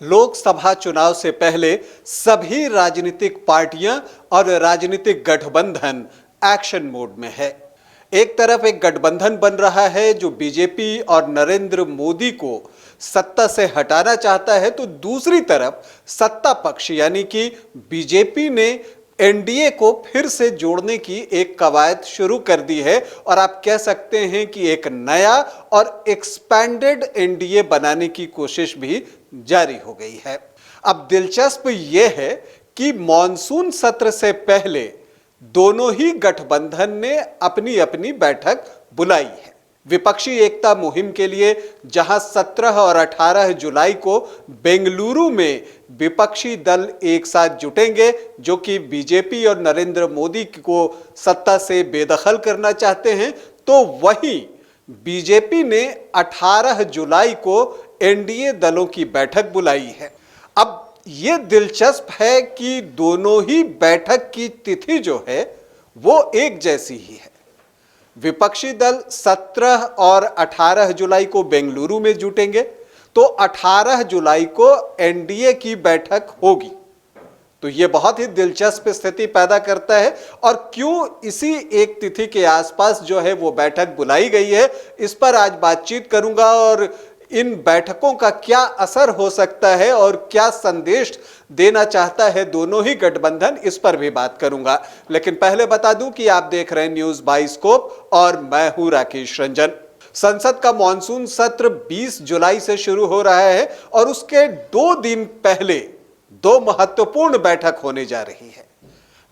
लोकसभा चुनाव से पहले सभी राजनीतिक पार्टियां और राजनीतिक गठबंधन एक्शन मोड में है। एक तरफ एक गठबंधन बन रहा है जो बीजेपी और नरेंद्र मोदी को सत्ता से हटाना चाहता है, तो दूसरी तरफ सत्ता पक्ष यानी कि बीजेपी ने एनडीए को फिर से जोड़ने की एक कवायद शुरू कर दी है और आप कह सकते हैं कि एक नया और एक्सपैंडेड एनडीए बनाने की कोशिश भी जारी हो गई है। अब दिलचस्प यह है कि मॉनसून सत्र से पहले दोनों ही गठबंधन ने अपनी अपनी बैठक बुलाई है। विपक्षी एकता मुहिम के लिए जहां 17 और 18 जुलाई को बेंगलुरु में विपक्षी दल एक साथ जुटेंगे, जो कि बीजेपी और नरेंद्र मोदी को सत्ता से बेदखल करना चाहते हैं, तो वहीं बीजेपी ने 18 जुलाई को एनडीए दलों की बैठक बुलाई है। अब यह दिलचस्प है कि दोनों ही बैठक की तिथि जो है वो एक जैसी ही है। विपक्षी दल 17 और 18 जुलाई को बेंगलुरु में जुटेंगे, तो 18 जुलाई को एनडीए की बैठक होगी। तो यह बहुत ही दिलचस्प स्थिति पैदा करता है और क्यों इसी एक तिथि के आसपास जो है वो बैठक बुलाई गई है, इस पर आज बातचीत करूंगा और इन बैठकों का क्या असर हो सकता है और क्या संदेश देना चाहता है दोनों ही गठबंधन, इस पर भी बात करूंगा। लेकिन पहले बता दूं कि आप देख रहे हैं न्यूज बाइस्कोप और मैं हूं राकेश रंजन। संसद का मॉनसून सत्र 20 जुलाई से शुरू हो रहा है और उसके 2 दिन पहले 2 महत्वपूर्ण बैठक होने जा रही है।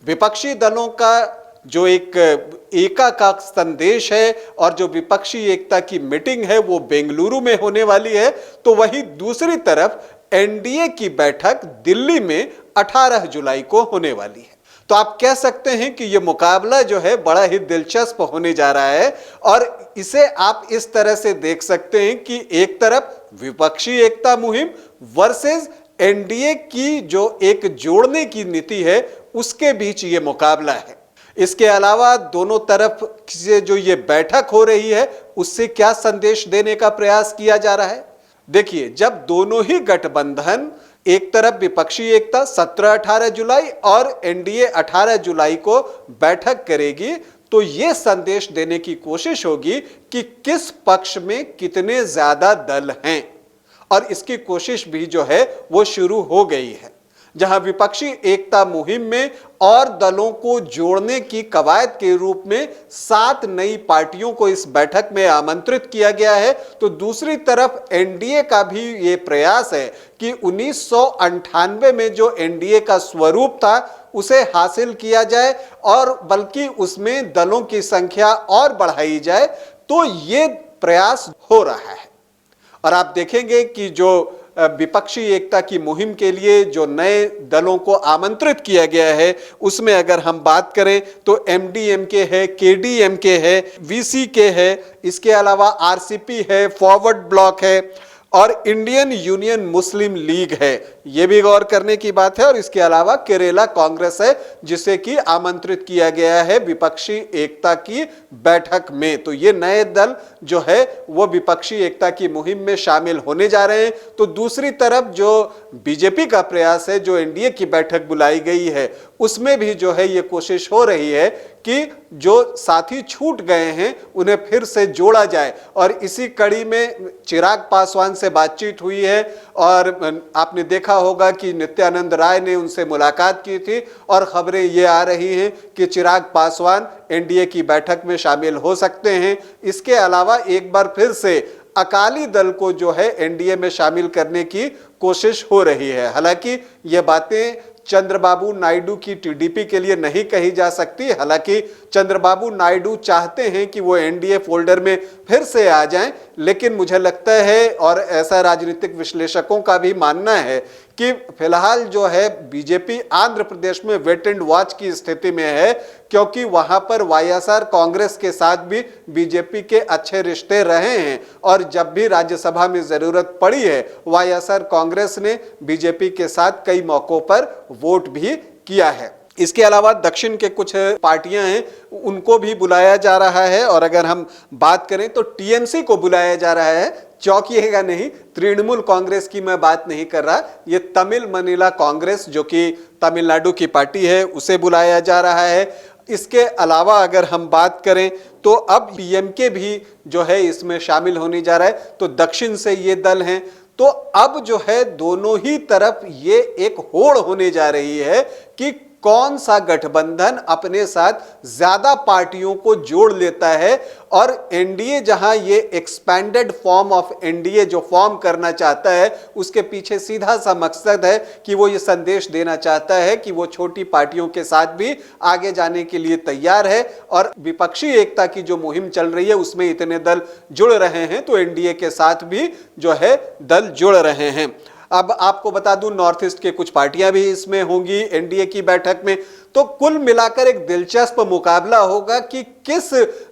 विपक्षी दलों का जो एका का संदेश है और जो विपक्षी एकता की मीटिंग है वो बेंगलुरु में होने वाली है, तो वहीं दूसरी तरफ एनडीए की बैठक दिल्ली में 18 जुलाई को होने वाली है। तो आप कह सकते हैं कि यह मुकाबला जो है बड़ा ही दिलचस्प होने जा रहा है और इसे आप इस तरह से देख सकते हैं कि एक तरफ विपक्षी एकता मुहिम वर्सेस एनडीए की जो एक जोड़ने की नीति है, उसके बीच ये मुकाबला है। इसके अलावा दोनों तरफ से जो ये बैठक हो रही है उससे क्या संदेश देने का प्रयास किया जा रहा है। देखिए, जब दोनों ही गठबंधन एक तरफ विपक्षी एकता 17-18 जुलाई और एनडीए 18 जुलाई को बैठक करेगी, तो ये संदेश देने की कोशिश होगी कि किस पक्ष में कितने ज्यादा दल हैं और इसकी कोशिश भी जो है वो शुरू हो गई है। जहां विपक्षी एकता मुहिम में और दलों को जोड़ने की कवायद के रूप में 7 नई पार्टियों को इस बैठक में आमंत्रित किया गया है, तो दूसरी तरफ एनडीए का भी ये प्रयास है कि 1998 में जो एनडीए का स्वरूप था उसे हासिल किया जाए और बल्कि उसमें दलों की संख्या और बढ़ाई जाए। तो ये प्रयास हो रहा है और आप देखेंगे कि जो विपक्षी एकता की मुहिम के लिए जो नए दलों को आमंत्रित किया गया है उसमें अगर हम बात करें तो एमडीएमके है, केडीएमके है, वीसीके है, इसके अलावा आरसीपी है, फॉरवर्ड ब्लॉक है और इंडियन यूनियन मुस्लिम लीग है। यह भी गौर करने की बात है। और इसके अलावा केरला कांग्रेस है जिसे कि आमंत्रित किया गया है विपक्षी एकता की बैठक में। तो ये नए दल जो है वो विपक्षी एकता की मुहिम में शामिल होने जा रहे हैं। तो दूसरी तरफ जो बीजेपी का प्रयास है, जो एनडीए की बैठक बुलाई गई है, उसमें भी जो है ये कोशिश हो रही है कि जो साथी छूट गए हैं उन्हें फिर से जोड़ा जाए। और इसी कड़ी में चिराग पासवान से बातचीत हुई है और आपने देखा होगा कि नित्यानंद राय ने उनसे मुलाकात की थी और खबरें ये आ रही हैं कि चिराग पासवान एनडीए की बैठक में शामिल हो सकते हैं। इसके अलावा एक बार फिर से अकाली दल को जो है एनडीए में शामिल करने की कोशिश हो रही है। हालांकि ये बातें चंद्रबाबू नायडू की टीडीपी के लिए नहीं कही जा सकती। हालांकि चंद्रबाबू नायडू चाहते हैं कि वो एनडीए फोल्डर में फिर से आ जाएं, लेकिन मुझे लगता है और ऐसा राजनीतिक विश्लेषकों का भी मानना है कि फिलहाल जो है बीजेपी आंध्र प्रदेश में वेट एंड वॉच की स्थिति में है, क्योंकि वहां पर वाईएसआर कांग्रेस के साथ भी बीजेपी के अच्छे रिश्ते रहे हैं और जब भी राज्यसभा में जरूरत पड़ी है वाईएसआर कांग्रेस ने बीजेपी के साथ कई मौकों पर वोट भी किया है। इसके अलावा दक्षिण के कुछ पार्टियां हैं, उनको भी बुलाया जा रहा है। और अगर हम बात करें तो टीएमसी को बुलाया जा रहा है। चौंकिएगा नहीं, तृणमूल कांग्रेस की मैं बात नहीं कर रहा, ये तमिल मनीला कांग्रेस जो कि तमिलनाडु की पार्टी है, उसे बुलाया जा रहा है। इसके अलावा अगर हम बात करें तो अब पीएमके भी जो है इसमें शामिल होने जा रहा है। तो दक्षिण से ये दल हैं। तो अब जो है दोनों ही तरफ ये एक होड़ होने जा रही है कि कौन सा गठबंधन अपने साथ ज्यादा पार्टियों को जोड़ लेता है। और एनडीए जहां ये एक्सपैंडेड फॉर्म ऑफ एनडीए जो फॉर्म करना चाहता है, उसके पीछे सीधा सा मकसद है कि वो ये संदेश देना चाहता है कि वो छोटी पार्टियों के साथ भी आगे जाने के लिए तैयार है। और विपक्षी एकता की जो मुहिम चल रही है उसमें इतने दल जुड़ रहे हैं, तो एनडीए के साथ भी जो है दल जुड़ रहे हैं। अब आपको बता दूं, नॉर्थ ईस्ट के कुछ पार्टियां भी इसमें होंगी एनडीए की बैठक में। तो कुल मिलाकर एक दिलचस्प मुकाबला होगा कि किस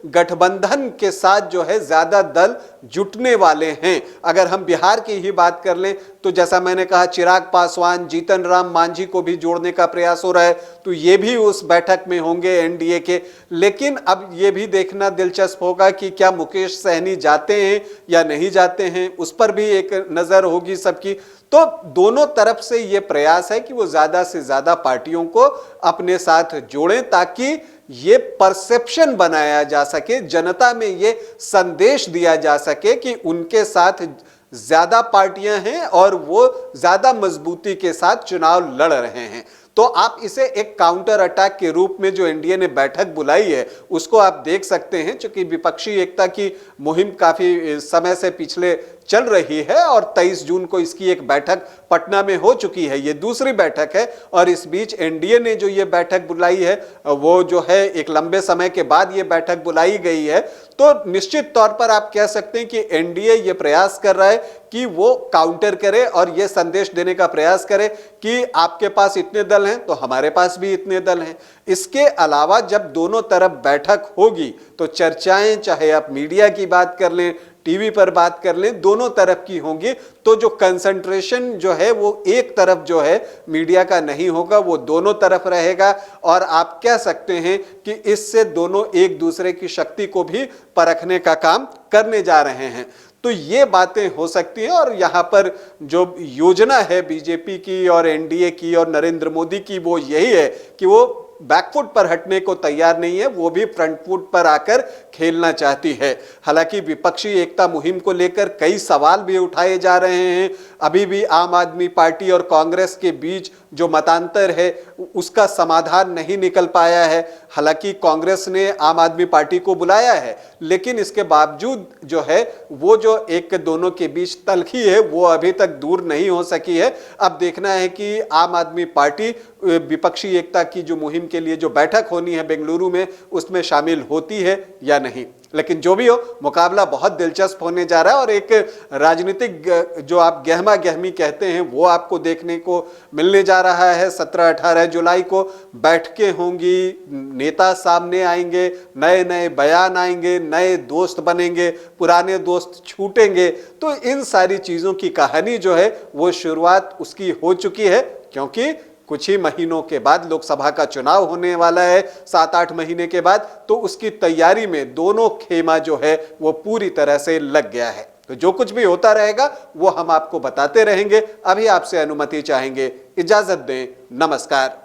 गठबंधन के साथ जो है ज्यादा दल जुटने वाले हैं। अगर हम बिहार की ही बात कर लें तो जैसा मैंने कहा, चिराग पासवान, जीतन राम मांझी को भी जोड़ने का प्रयास हो रहा है, तो ये भी उस बैठक में होंगे एनडीए के। लेकिन अब ये भी देखना दिलचस्प होगा कि क्या मुकेश सहनी जाते हैं या नहीं जाते हैं, उस पर भी एक नजर होगी सबकी। तो दोनों तरफ से ये प्रयास है कि वो ज्यादा से ज्यादा पार्टियों को अपने साथ जोड़ें, ताकि ये परसेप्शन बनाया जा सके, जनता में ये संदेश दिया जा सके कि उनके साथ ज्यादा पार्टियां हैं और वो ज्यादा मजबूती के साथ चुनाव लड़ रहे हैं। तो आप इसे एक काउंटर अटैक के रूप में जो एनडीए ने बैठक बुलाई है उसको आप देख सकते हैं, क्योंकि विपक्षी एकता की मुहिम काफी समय से पिछले चल रही है और 23 जून को इसकी एक बैठक पटना में हो चुकी है। ये दूसरी बैठक है और इस बीच एनडीए ने जो ये बैठक बुलाई है वो जो है एक लंबे समय के बाद ये बैठक बुलाई गई है। तो निश्चित तौर पर आप कह सकते हैं कि एनडीए ये प्रयास कर रहा है कि वो काउंटर करे और ये संदेश देने का प्रयास करे कि आपके पास इतने दल हैं तो हमारे पास भी इतने दल हैं। इसके अलावा जब दोनों तरफ बैठक होगी तो चर्चाएं, चाहे आप मीडिया की बात कर लें, टीवी पर बात कर लें, दोनों तरफ की होंगी। तो जो कंसंट्रेशन जो है वो एक तरफ जो है मीडिया का नहीं होगा, वो दोनों तरफ रहेगा। और आप कह सकते हैं कि इससे दोनों एक दूसरे की शक्ति को भी परखने का काम करने जा रहे हैं। तो ये बातें हो सकती हैं। और यहां पर जो योजना है बीजेपी की और एनडीए की और नरेंद्र मोदी की, वो यही है कि वो बैकफुट पर हटने को तैयार नहीं है, वो भी फ्रंट फुट पर आकर खेलना चाहती है। हालांकि विपक्षी एकता मुहिम को लेकर कई सवाल भी उठाए जा रहे हैं। अभी भी आम आदमी पार्टी और कांग्रेस के बीच जो मतांतर है उसका समाधान नहीं निकल पाया है। हालांकि कांग्रेस ने आम आदमी पार्टी को बुलाया है, लेकिन इसके बावजूद जो है वो जो एक दोनों के बीच तलखी है वो अभी तक दूर नहीं हो सकी है। अब देखना है कि आम आदमी पार्टी विपक्षी एकता की जो मुहिम के लिए जो बैठक होनी है बेंगलुरु में, उसमें शामिल होती है या नहीं। लेकिन जो भी हो, मुकाबला बहुत दिलचस्प होने जा रहा है और एक राजनीतिक जो आप गहमा गहमी कहते हैं वो आपको देखने को मिलने जा रहा है। 17-18 जुलाई को बैठकें होंगी, नेता सामने आएंगे, नए नए बयान आएंगे, नए दोस्त बनेंगे, पुराने दोस्त छूटेंगे। तो इन सारी चीजों की कहानी जो है वो शुरुआत उसकी हो चुकी है, क्योंकि कुछ ही महीनों के बाद लोकसभा का चुनाव होने वाला है, 7-8 महीने के बाद। तो उसकी तैयारी में दोनों खेमा जो है वो पूरी तरह से लग गया है। तो जो कुछ भी होता रहेगा वो हम आपको बताते रहेंगे। अभी आपसे अनुमति चाहेंगे, इजाजत दें, नमस्कार।